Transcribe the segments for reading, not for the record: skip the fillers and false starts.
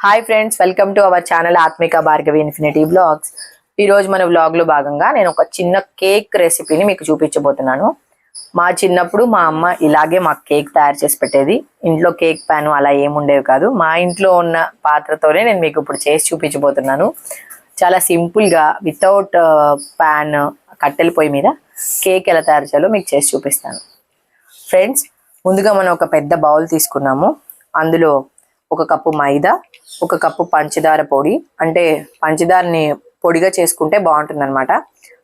Hi friends, welcome to our channel ఆత్మిక Bhargavi infinity blogs. ఈరోజు మన వ్లాగ్లో భాగంగా నేను ఒక చిన్న కేక్ రెసిపీని మీకు చూపించబోతున్నాను. మా చిన్నప్పుడు మా అమ్మ ఇలాగే మాకు కేక్ తయారు చేసి పెట్టేది. ఇంట్లో కేక్ ప్యాన్ అలా ఏముండేవి కాదు. మా ఇంట్లో ఉన్న పాత్రతోనే నేను మీకు ఇప్పుడు చేసి చూపించబోతున్నాను. చాలా సింపుల్గా వితౌట్ ప్యాన్, కట్టెల పొయ్యి మీద కేక్ ఎలా తయారు చేయాలో మీకు చేసి చూపిస్తాను. ఫ్రెండ్స్, ముందుగా మనం ఒక పెద్ద బౌల్ తీసుకున్నాము. అందులో ఒక కప్పు మైదా, ఒక కప్పు పంచదార పొడి, అంటే పంచదారని పొడిగా చేసుకుంటే బాగుంటుంది అనమాట.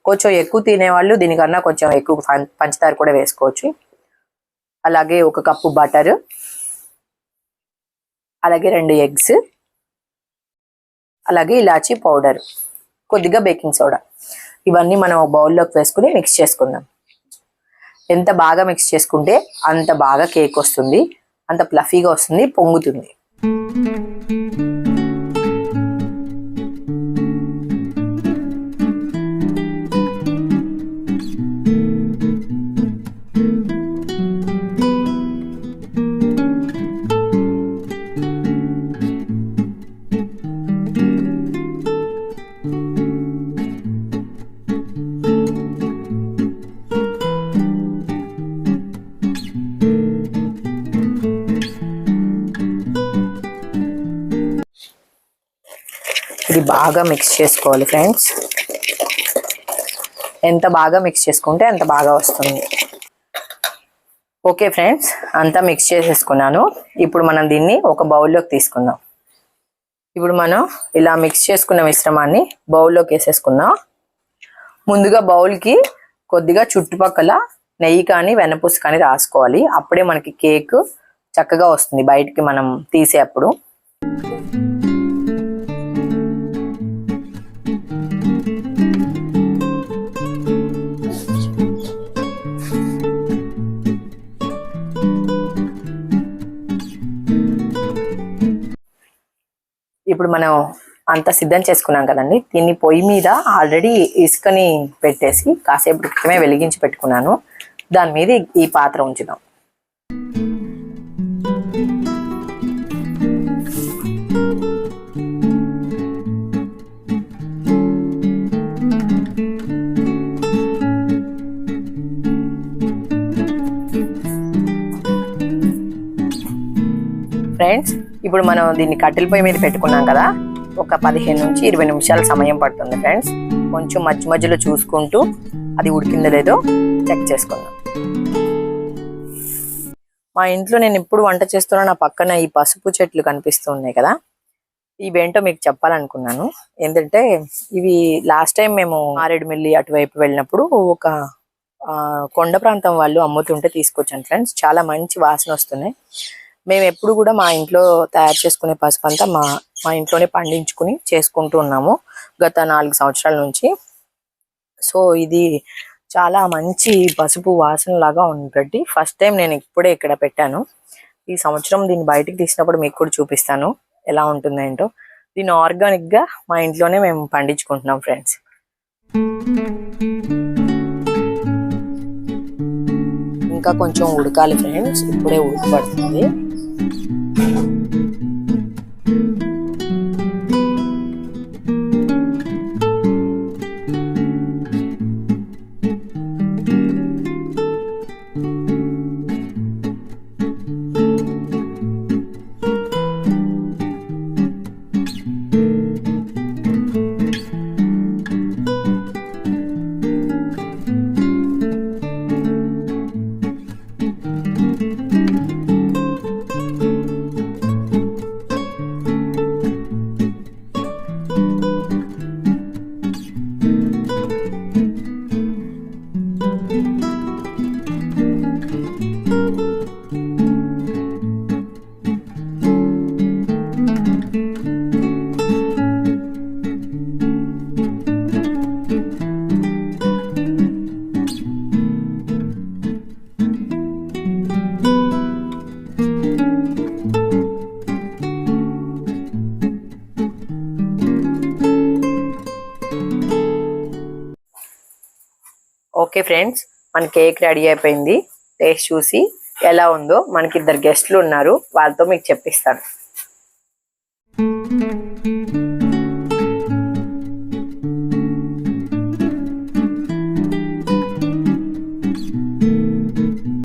కొంచెం ఎక్కువ తినేవాళ్ళు దీనికన్నా కొంచెం ఎక్కువ పంచదార కూడా వేసుకోవచ్చు. అలాగే ఒక కప్పు బటర్, అలాగే 2 ఎగ్స్, అలాగే ఇలాచీ పౌడర్, కొద్దిగా బేకింగ్ సోడా. ఇవన్నీ మనం బౌల్లోకి వేసుకుని మిక్స్ చేసుకుందాం. ఎంత బాగా మిక్స్ చేసుకుంటే అంత బాగా కేక్ వస్తుంది, అంత ఫ్లఫీగా వస్తుంది, పొంగుతుంది. ఇది బాగా మిక్స్ చేసుకోవాలి ఫ్రెండ్స్. ఎంత బాగా మిక్స్ చేసుకుంటే అంత బాగా వస్తుంది. ఓకే ఫ్రెండ్స్, అంతా మిక్స్ చేసేసుకున్నాను. ఇప్పుడు మనం దీన్ని ఒక బౌల్లోకి తీసుకుందాం. ఇప్పుడు మనం ఇలా మిక్స్ చేసుకున్న మిశ్రమాన్ని బౌల్లోకి వేసేసుకుందాం. ముందుగా బౌల్కి కొద్దిగా చుట్టుపక్కల నెయ్యి కానీ వెన్నపూస కానీ రాసుకోవాలి. అప్పుడే మనకి కేక్ చక్కగా వస్తుంది బయటికి మనం తీసేటప్పుడు. ఇప్పుడు మనం అంతా సిద్ధం చేసుకున్నాం కదండి. దీన్ని పొయ్యి మీద ఆల్రెడీ ఇసుకని పెట్టేసి కాసేపు క్రితమే వెలిగించి పెట్టుకున్నాను. దాని మీద ఈ పాత్ర ఉంచుదాం. ఫ్రెండ్స్, ఇప్పుడు మనం దీన్ని కట్టెల పొయ్యి మీద పెట్టుకున్నాం కదా. ఒక 15 నుంచి 20 నిమిషాల సమయం పడుతుంది ఫ్రెండ్స్. కొంచెం మధ్య మధ్యలో చూసుకుంటూ అది ఉడికిందో లేదో చెక్ చేసుకుందాం. మా ఇంట్లో నేను ఎప్పుడు వంట చేస్తున్నా నా పక్కన ఈ పసుపు చెట్లు కనిపిస్తూ ఉన్నాయి కదా. ఇవేంటో మీకు చెప్పాలనుకున్నాను. ఏంటంటే ఇవి లాస్ట్ టైం మేము మారేడుమిల్లి అటువైపు వెళ్ళినప్పుడు ఒక కొండ ప్రాంతం వాళ్ళు అమ్ముతుంటే తీసుకొచ్చాను ఫ్రెండ్స్. చాలా మంచి వాసన వస్తున్నాయి. మేము ఎప్పుడు కూడా మా ఇంట్లో తయారు చేసుకునే పసుపు అంతా మా ఇంట్లోనే పండించుకుని చేసుకుంటూ ఉన్నాము గత 4 సంవత్సరాల నుంచి. సో ఇది చాలా మంచి పసుపు వాసన లాగా ఉంటుంది. ఫస్ట్ టైం నేను ఇప్పుడే ఇక్కడ పెట్టాను. ఈ సంవత్సరం దీన్ని బయటికి తీసినప్పుడు మీకు కూడా చూపిస్తాను ఎలా ఉంటుందేంటో. దీన్ని ఆర్గానిక్గా మా ఇంట్లోనే మేము పండించుకుంటున్నాం ఫ్రెండ్స్. ఇంకా కొంచెం ఉడకాలి ఫ్రెండ్స్, ఇప్పుడే ఉడకబడుతుంది. ఓకే ఫ్రెండ్స్, మన కేక్ రెడీ అయిపోయింది. టేస్ట్ చూసి ఎలా ఉందో, మనకి 2 గెస్ట్లు ఉన్నారు, వాళ్ళతో మీకు చెప్పిస్తాను.